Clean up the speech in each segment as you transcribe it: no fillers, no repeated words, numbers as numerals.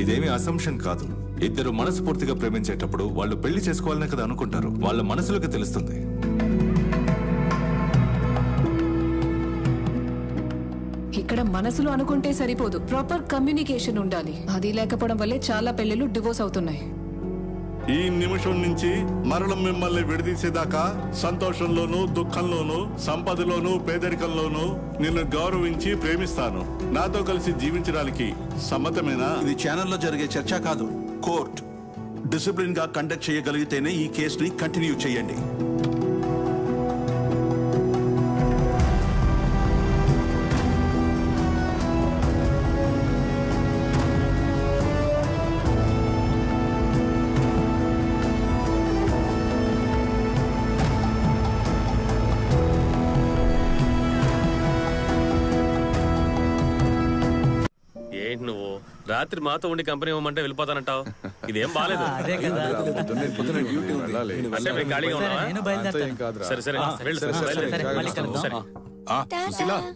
ఇదేమీ అసంప్షన్ కాదు. ఇద్దరు మనస్ఫూర్తిగా ప్రేమించేటప్పుడు వాళ్ళు పెళ్లి చేసుకోవాలనే కదా అనుకుంటారు. వాళ్ళ మనసులకు తెలుస్తుంది. ఇక్కడ మనసులో అనుకుంటే సరిపోదు, ప్రాపర్ కమ్యూనికేషన్ ఉండాలి. అది లేకపోవడం వల్లే చాలా పెళ్లిళ్ళు డివోర్స్ అవుతున్నాయి. ఈ నిమిషం నుంచి మరణం మిమ్మల్ని విడదీసేదాకా సంతోషంలోనూ దుఃఖంలోనూ సంపదలోనూ పేదరికంలోనూ నిన్ను గౌరవించి ప్రేమిస్తాను. నాతో కలిసి జీవించడానికి సమ్మతమేనా? ఇది ఛానల్లో జరిగే చర్చ కాదు, కోర్ట్. డిసిప్లిన్ గా కండక్ట్ చేయగలిగితేనే ఈ కేసుని కంటిన్యూ చేయండి. నువ్వు రాత్రి మాతో ఉండి కంపెనీ ఇవ్వమంటే వెళ్ళిపోతానంటావు. ఇదేం బాలేదు. సరే సరే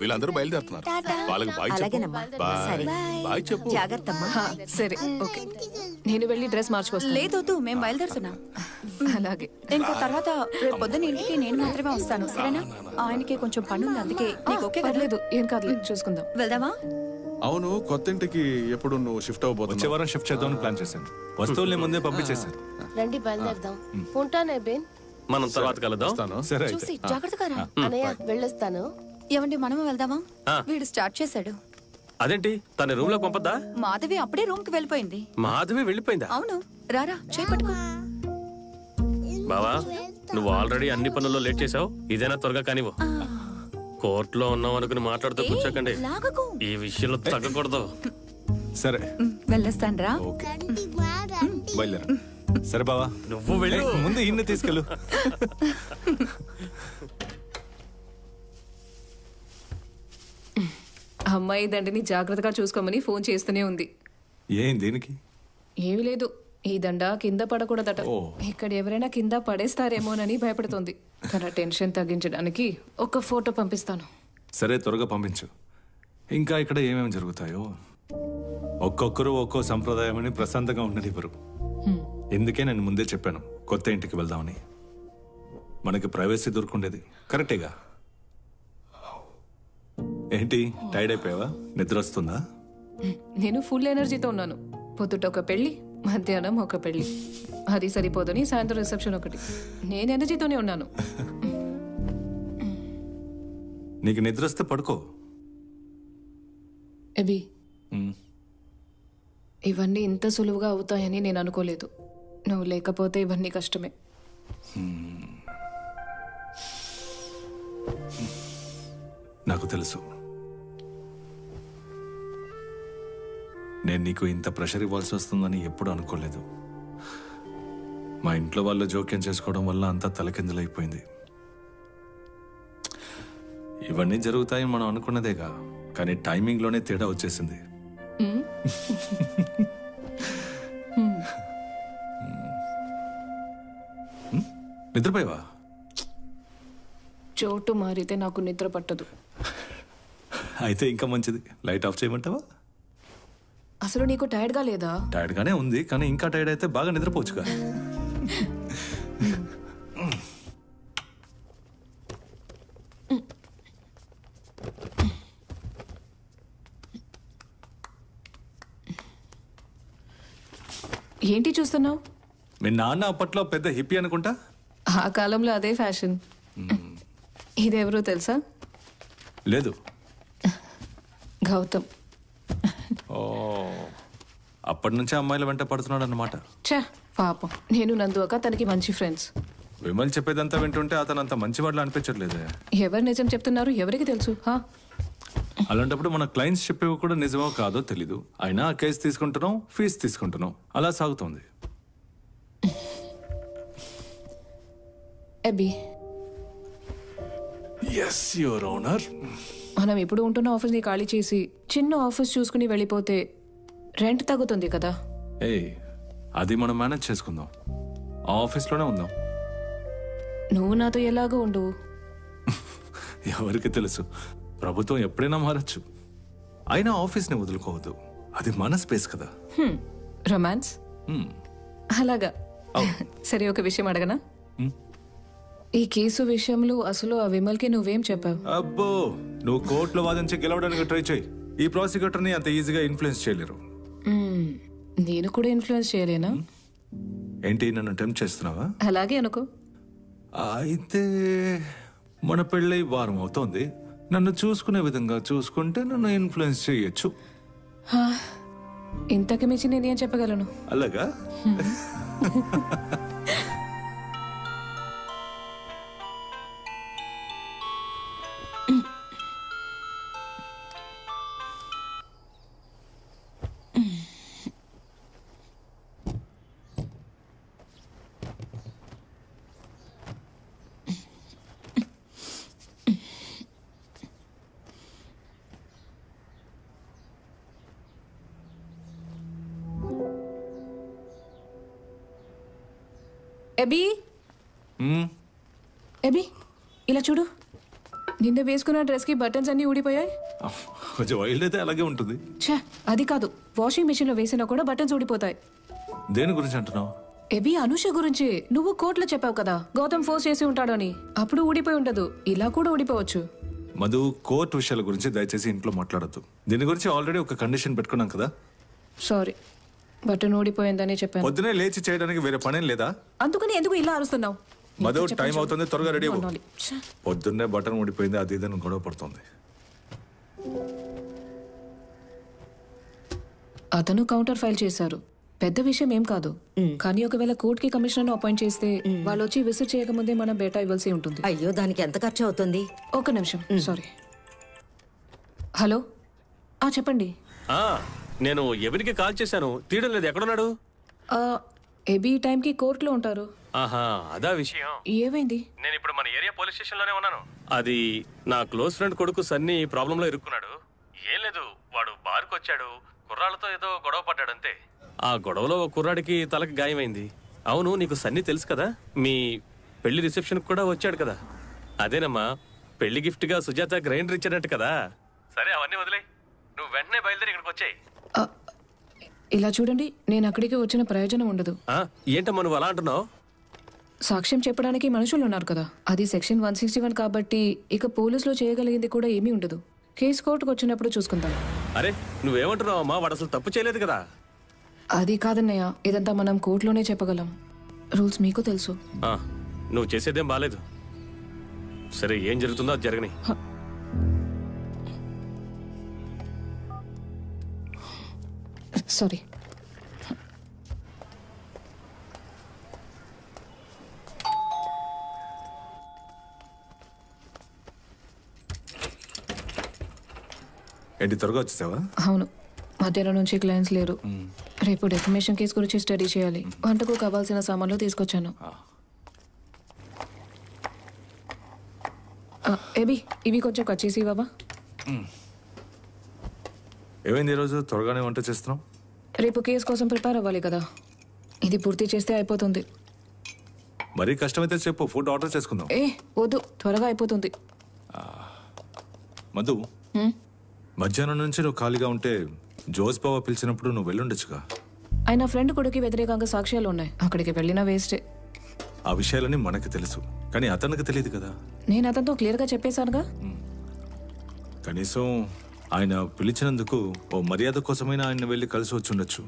వీళ్ళందరూ బయలుదేరుతున్నారు. వాళ్ళకి బాయ్ చెప్పు. సరే ఓకే, నేను వెళ్ళి డ్రెస్ మార్చుకొస్తాను. లేదు, మేము బయలుదేరుతున్నాం. అలాగే. ఇంకా తర్వాత రేపు పొద్దున్న ఇంటికి నేను మాత్రమే వస్తాను, సరేనా? ఆయనకి కొంచెం పని ఉంది, అందుకే నీకు ఓకే కదా? లేదు, ఏం కాదు, చూసుకుందాం. వెళ్దామా? అవును, కొత్త ఇంటికి ఎప్పుడు నువ్వు షిఫ్ట్ అవబోతున్నావు? వచ్చే వారం షిఫ్ట్ చేద్దామని ప్లాన్ చేశాను. వస్తువుల్ని ముందే పంపించేశాను. రండి బయలుదేరదాం. ఉంటానే బేన్, మనం తర్వాత కలుద్దాం. సరే చూసి జాగ్రత్తగా రా. అన్నయ్య వెళ్ళొస్తాను. ఏమండి, మనము వెళ్దామా? వీడు స్టార్ట్ చేశాడు. అదేంటి, తన రూమ్ లో పంపద్దా? మాధవి అప్పుడే రూమ్ కి వెళ్ళిపోయింది. మాధవి వెళ్ళిపోయిందా? అవును, రారా చేపట్టుకో. బావా, నువ్వు ఆల్రెడీ అన్ని పనుల్లో లేట్ చేసావు, ఇదేనా త్వరగా కానివ్వు. కోర్టులో ఉన్నావు అనుకుని మాట్లాడుతూ కూర్చోకండి. ఈ విషయంలో తగ్గకూడదు. సరే వెళ్ళొస్తాను రా. బయలుదేరా. సరే బావా, నువ్వు వెళ్ళు. ముందు ఇన్ని తీసుకెళ్ళు. అమ్మాయి దండని జాగ్రత్తగా చూసుకోమని ఫోన్ చేస్తూనే ఉంది. ఏం దేనికి? ఏమీ లేదు, ఈ దండ కింద పడకూడదట. ఇక్కడ ఎవరైనా కింద పడేస్తారేమోనని భయపడుతుంది. తన టెన్షన్ తగ్గించడానికి ఒక ఫోటో పంపిస్తాను. సరే, త్వరగా పంపించు. ఇంకా ఇక్కడ ఏమేమి జరుగుతాయో. ఒక్కొక్కరు ఒక్కో సంప్రదాయం అని ప్రశాంతంగా ఉండనివ్వరు. ఎందుకే నేను ముందే చెప్పాను కొత్త ఇంటికి వెళ్దామని. మనకి ప్రైవసీ దొరుకుండేది. కరెక్టేగా? ఏంటి, టైర్డ్ అయిపోయావా? నిద్ర వస్తుందా? నేను ఫుల్ ఎనర్జీతో ఉన్నాను. పొద్దుట ఒక పెళ్లి, మధ్యాహ్నం ఒక పెళ్లి. అది సరిపోదని సాయంత్రం రిసెప్షన్ ఒకటి. నేను ఎనర్జీతోనే ఉన్నాను. నీకు నిద్ర వస్తే పడుకో. ఎబి, ఇవన్నీ ఇంత సులువుగా అవుతాయని నేను అనుకోలేదు. నువ్వు లేకపోతే ఇవన్నీ కష్టమే. నాకు తెలుసు. నేను నీకు ఇంత ప్రెషర్ ఇవ్వాల్సి వస్తుందని ఎప్పుడు అనుకోలేదు. మా ఇంట్లో వాళ్ళు జోక్యం చేసుకోవడం వల్ల అంతా తలకిందులైపోయింది. ఇవన్నీ జరుగుతాయి మనం అనుకున్నదేగా, కానీ టైమింగ్లోనే తేడా వచ్చేసింది. నిద్రపోయావా? చోటు మారితే నాకు నిద్ర పట్టదు. అయితే ఇంకా మంచిది, లైట్ ఆఫ్ చేయమంటావా? అసలు నీకు టైర్డ్గా లేదా? టైర్డ్గానే ఉంది, కానీ ఇంకా టైర్డ్ అయితే బాగా నిద్రపోవచ్చుగా. ఏంటి చూస్తున్నావు? మీ నాన్న అప్పట్లో పెద్ద హిప్పీ అనుకుంటా. ఆ కాలంలో అదే ఫ్యాషన్. ఇదెవరో తెలుసా? లేదు. గౌతమ్. ఓ, అప్పటి నుంచే అమ్మాయిల వెంట పడుతున్నాడు అన్నమాట. ఛా, పాపం. నేను నందు అక్క తనకి మంచి ఫ్రెండ్స్. విమల్ చెప్పేదంతా వింటుంటే అతను అంత మంచివాళ్ళు అనిపించట్లేదు. ఎవరు నిజం చెప్తున్నారు ఎవరికి తెలుసు? అలాంటప్పుడు మన క్లయింట్స్ చెప్పేవి కూడా నిజమో కాదో తెలీదు. అయినా ఆ కేసు తీసుకుంటున్నాం, ఫీజు తీసుకుంటున్నాం, అలా సాగుతోంది. ఎబి, yes your honor. మనం ఇప్పుడు ఉంటున్న ఆఫీస్ని ఖాళీ చేసి చిన్న ఆఫీస్ చూసుకుని వెళ్ళిపోతే రెంట్ తగ్గుతుంది కదా. అది మనం మేనేజ్ చేసుకుందాం. ఆ ఆఫీస్లోనే ఉందాం. నువ్వు నాతో ఎలాగో ఉండు. ఎవరికి తెలుసు, ప్రభుత్వం ఎప్పుడైనా మారచ్చు. అయినా ఆఫీస్ని వదులుకోవద్దు, అది మన స్పేస్ కదా. రొమాన్స్ అలాగా. సరే, ఒక విషయం అడగనా? ఈ కేసు విషయంలో అసలు ఆ విమల్కి నువ్వేం చెప్పావు? అబ్బో, నువ్వు కోర్టులో వాదించి గెలవడానికి ట్రై చేయి. ఈ ప్రాసిక్యూటర్ని అంత ఈజీగా ఇన్ఫ్లుయెన్స్ చేయలేరు. నేను కూడా ఇన్ఫ్లుయెన్స్ చేయలేనా? ఏంటి, నన్ను టెంప్ట్ చేస్తున్నావా? అలాగే అనుకో. అయితే మన పెళ్ళై వారం అవుతోంది. నన్ను చూసుకునే విధంగా చూసుకుంటే నన్ను ఇన్ఫ్లుయెన్స్ చేయొచ్చు. ఇంతకు మించి నేనేం చెప్పగలను? అలాగా? ఎబీ, ఎబీ, ఇలా చూడు. నిన్న వేసుకున్న డ్రెస్ కి బటన్స్ అన్ని ఊడిపోయాయి. కొంచెం వైల్డ్ అయితే అలాగే ఉంటుంది. ఛే, అది కాదు, వాషింగ్ మెషిన్ లో వేసినా కూడా బటన్స్ ఊడిపోతాయి. దేని గురించి అంటున్నావు? ఎబీ, అనుష గురించి. నువ్వు కోర్టులో చెప్పావు కదా గౌతమ్ ఫోర్స్ చేసి ఉంటాడని. అప్పుడు ఊడిపోయి ఉండదు, ఇలా కూడా ఊడిపోవచ్చు. మధు, కోర్టు విషయాల గురించి దయచేసి ఇంట్లో మాట్లాడద్దు. దీని గురించి ఆల్రెడీ ఒక కండిషన్ పెట్టుకున్నాం కదా. సారీ, బటన్ ఊడిపోయిందని చెప్పాను. పొద్దునే లేచి చేయడానికి వేరే పనేం లేదా? అందుకని ఎందుకు ఇలా అరుస్తున్నావు? మధు, టైం అవుతుంది, త్వరగా రెడీ అవ్వు. పొద్దున్నే బటన్ ఊడిపోయింది, అది ఇదని గొడవ పడుతుంది. అతను కౌంటర్ ఫైల్ చేశారు, పెద్ద విషయం ఏం కాదు. కానీ ఒకవేళ కోర్టుకి కమిషనర్ అపాయింట్ చేస్తే వాళ్ళు వచ్చి విజిట్ చేయకముందే మనం బేటా ఇవ్వాల్సి ఉంటుంది. అయ్యో, దానికి ఎంత ఖర్చు అవుతుంది? ఒక నిమిషం, సారీ. హలో, చెప్పండి. నేను ఎబినికి కాల్ చేశాను, తీయడం లేదు. ఎక్కడున్నాడు? ఎబీ టైంకి కోర్టులో ఉంటారు. ఆహా, అదా విషయం. ఏమైంది? నేను ఇప్పుడు మన ఏరియా పోలీస్ స్టేషన్ లోనే ఉన్నాను. అది నా క్లోజ్ ఫ్రెండ్ కొడుకు సన్నీ ప్రాబ్లం లో ఇరుక్కున్నాడు. ఏం లేదు, వాడు బార్కు వచ్చాడు, కుర్రాళ్ళతో ఏదో గొడవ పడ్డాడంతే. ఆ గొడవలో ఒక కుర్రాడికి తలకి గాయమైంది. అవును, నీకు సన్నీ తెలుసు కదా, మీ పెళ్లి రిసెప్షన్ కూడా వచ్చాడు కదా. అదేనమ్మా, పెళ్లి గిఫ్ట్ గా సుజాత గ్రైండర్ ఇచ్చాడంట కదా. సరే, అవన్నీ వదిలే, నువ్వు వెంటనే బయలుదేరి ఇక్కడికి వచ్చాయి. ఇలా చూడండి, నేను అక్కడికి వచ్చిన ప్రయోజనం ఉండదు. ఏంటమ్మా నువ్వు అలా అంటున్నావు? సాక్ష్యం చెప్పడానికి మనుషులు ఉన్నారు కదా. అది సెక్షన్ 161 కాబట్టి ఇక పోలీసులో చేయగలిగింది కూడా ఏమీ ఉండదు. కేసు కోర్టుకు వచ్చినప్పుడు చూసుకుందాం. అరే, నువ్వేమంటున్నావు అమ్మా? వాడు అసలు తప్పు చేయలేదు కదా. అది కాదన్నయ్య, ఇదంతా మనం కోర్టులోనే చెప్పగలం. రూల్స్ మీకు తెలుసు. నువ్వు చేసేదేం బాలేదు. సరే, ఏం జరుగుతుందో అది జరగని. సారీ. ఏంటి, త్వరగా వచ్చేసావా? అవును, మధ్యాహ్నం నుంచి క్లయింట్స్ లేరు. రేపు డెఫమేషన్ కేసు గురించి స్టడీ చేయాలి. వంటకు కావాల్సిన సామాన్లు తీసుకొచ్చాను. ఏబీ, ఇవి కొంచెం కట్ చేసి ఇవ్వవా? ఏమైంది ఈరోజు త్వరగానే వంట చేస్తున్నావు? రేపు కేసు కోసం ప్రిపేర్ అవ్వాలి కదా, ఇది పూర్తి చేస్తే అయిపోతుంది. మరీ కష్టమైతే చెప్పు, ఫుడ్ ఆర్డర్ చేసుకుందాం. వద్దు, త్వరగా అయిపోతుంది. మధు, మధ్యాహ్నం నుంచి నువ్వు ఖాళీగా ఉంటే జోస్ బావ పిలిచినప్పుడు నువ్వు వెళ్ళుండొచ్చుగా. ఆయన ఫ్రెండ్ కొడుకు వ్యతిరేకంగా సాక్ష్యాలు ఉన్నాయి, అక్కడికి వెళ్ళినా వేస్టే. ఆ విషయాలని మనకు తెలుసు, కానీ అతనికి తెలియదు కదా. నేను అతనితో క్లియర్గా చెప్పేశానుగా. కనీసం ఆయన పిలిచినందుకు ఓ మర్యాద కోసమైనా ఆయన వెళ్ళి కలిసి వచ్చి ఉండొచ్చు.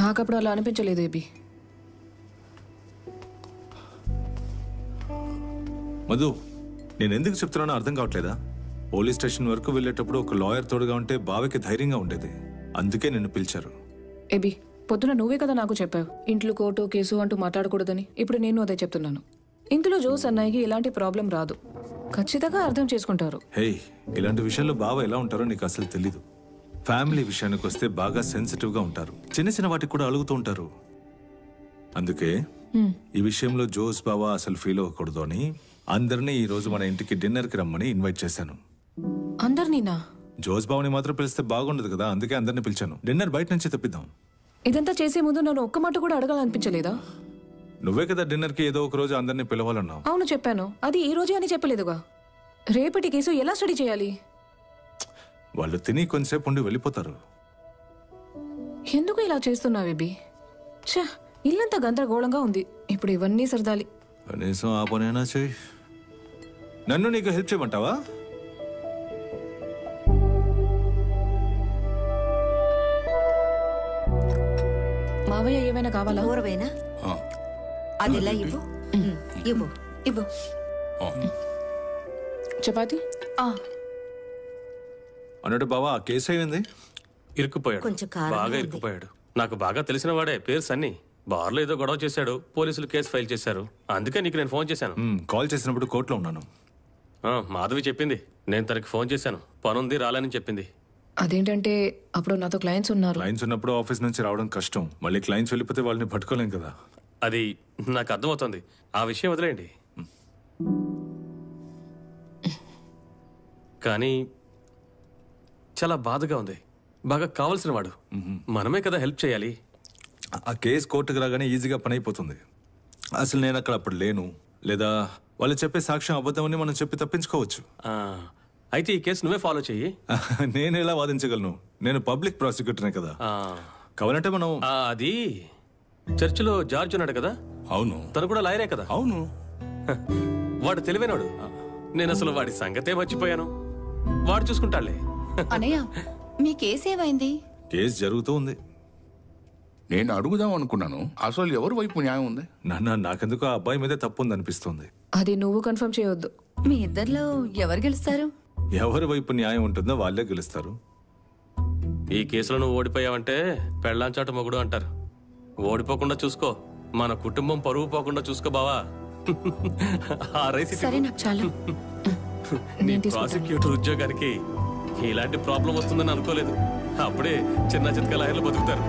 నాకప్పుడు అలా అనిపించలేదు ఏబీ. మధు, నేను ఎందుకు చెప్తున్నానో అర్థం కావట్లేదా? పోలీస్ స్టేషన్ వరకు వెళ్ళేటప్పుడు ఒక లాయర్ తోడుగా ఉంటే బావకి ధైర్యంగా ఉండేది, అందుకే నిన్ను పిలిచారు. ఏబీ, పొద్దున నువ్వే కదా నాకు చెప్పావు ఇంట్లో కోర్టు కేసు అంటూ మాట్లాడకూడదని. ఇప్పుడు నేను అదే చెప్తున్నాను. ఇందులో జోస్ అన్నయ్యకి ఇలాంటి ప్రాబ్లం రాదు, ఖచ్చితంగా అర్థం చేసుకుంటారు. హే, ఇలాంటి విషయాల్లో బావ ఎలా ఉంటారో నీకు అసలు తెలీదు. ఫ్యామిలీ విషయానికి వస్తే బాగా సెన్సిటివ్ గా ఉంటారు, చిన్న చిన్న వాటికి కూడా అలుగుతూ ఉంటారు. అందుకే ఈ విషయంలో జోస్ బావ అసలు ఫీల్ అవ్వకూడదు అని అందరినీ ఈ రోజు మన ఇంటికి డిన్నర్ కి రమ్మని ఇన్వైట్ చేశాను. అందరినీనా? జోస్ బావని మాత్రం పిలిస్తే బాగుండదు కదా, అందుకే అందరిని పిలిచాను. డిన్నర్ బయట నుంచి తెప్పిద్దాం. ఇదంతా చేసే ముందు నన్ను ఒక్క మాట కూడా అడగాలనిపించలేదా? నువ్వే కదా డిన్నర్ కి ఏదో ఒక రోజు అందరినీ పిలవాలన్నావు. అవును చెప్పాను, అది ఈ రోజే అని చెప్పలేదుగా. రేపటి కేసు ఎలా స్టడీ చేయాలి? వాళ్ళు తిని కొంతసేపు ఉండి వెళ్ళిపోతారు. ఎందుకు ఇలా చేస్తున్నావు బేబీ? ఛా, ఇల్లంతా గందరగోళంగా ఉంది. ఇప్పుడు ఇవన్నీ సరదాలి. కనీసం ఆ పనైనా చెయ్యి. నన్ను నీకు హెల్ప్ చేయమంటావా? మావయ్య ఏమైనా కావాలా? ఊరవేనా? అది ఇలా ఇవ్వు. ఇవ్వు ఇవ్వు. చపాతి అన్నట్టు బావా, ఆ కేసు అయింది. ఇరుక్కుపోయాడు, కొంచెం కారంగా బాగా ఉంది. ఇరుక్కుపోయాడు. నాకు బాగా తెలిసిన వాడే, పేరు సన్నీ. బార్లో ఏదో గొడవ చేశాడు, పోలీసులు కేసు ఫైల్ చేశారు. అందుకే నీకు నేను ఫోన్ చేశాను. కాల్ చేసినప్పుడు కోర్టులో ఉన్నాను. మాధవి చెప్పింది, నేను తనకి ఫోన్ చేశాను, పనుంది రాలని చెప్పింది. అదేంటంటే అప్పుడు నాతో క్లయింట్స్ ఉన్నారు. క్లయింట్స్ ఉన్నప్పుడు ఆఫీస్ నుంచి రావడం కష్టం. మళ్ళీ క్లయింట్స్ వెళ్ళిపోతే వాళ్ళని పట్టుకోలేం కదా. అది నాకు అర్థమవుతుంది, ఆ విషయం వదిలేయండి. కానీ చాలా బాధగా ఉంది. బాగా కావాల్సిన వాడు, మనమే కదా హెల్ప్ చేయాలి. ఆ కేసు కోర్టుకు రాగానే ఈజీగా పని అయిపోతుంది. అసలు నేను అక్కడ అప్పుడు లేను, లేదా వాళ్ళు చెప్పే సాక్ష్యం అబద్ధమని మనం చెప్పి తప్పించుకోవచ్చు. అయితే ఈ కేసు నువ్వే ఫాలో చెయ్యి. నేను ఎలా వాదించగలను? నేను పబ్లిక్ ప్రాసిక్యూటర్నే కదా. కావాలంటే మనం అది చర్చిలో జార్జ్ ఉన్నాడు కదా. అవును. తను కూడా లాయరే కదా. అవును. వాడు తెలివైనడు. నేను అసలు వాడి సంగతే మర్చిపోయాను. వాడు చూసుకుంటాడులే. అనయ్య, మీ కేసు ఏమైంది? కేసు జరుగుతూ ఉంది. నేను అడుగుదాం అనుకున్నాను, అసలు ఎవరి వైపు న్యాయం ఉంది? నాన్న, నాకెందుకు ఆ అబ్బాయి మీదే తప్పు ఉంది అనిపిస్తుంది. అది నువ్వు కన్ఫర్మ్ చేయొద్దు. మీ ఇద్దరిలో ఎవరు గెలుస్తారు? ఎవరి వైపు న్యాయం ఉంటుందో వాళ్ళే గెలుస్తారు. ఈ కేసులో నువ్వు ఓడిపోయావంటే పెళ్ళాంచాట మొగుడు అంటారు. ఓడిపోకుండా చూసుకో, మన కుటుంబం పరువు పోకుండా చూసుకో బావా. ఆ రైస్ సరే, నాకు చాలు. నీ ప్రాసిక్యూటర్ ఉద్యోగానికి ఇలాంటి ప్రాబ్లం వస్తుందని అనుకోలేదు. అప్పుడే చిన్న చితక లాయర్లు బతుకుతారు.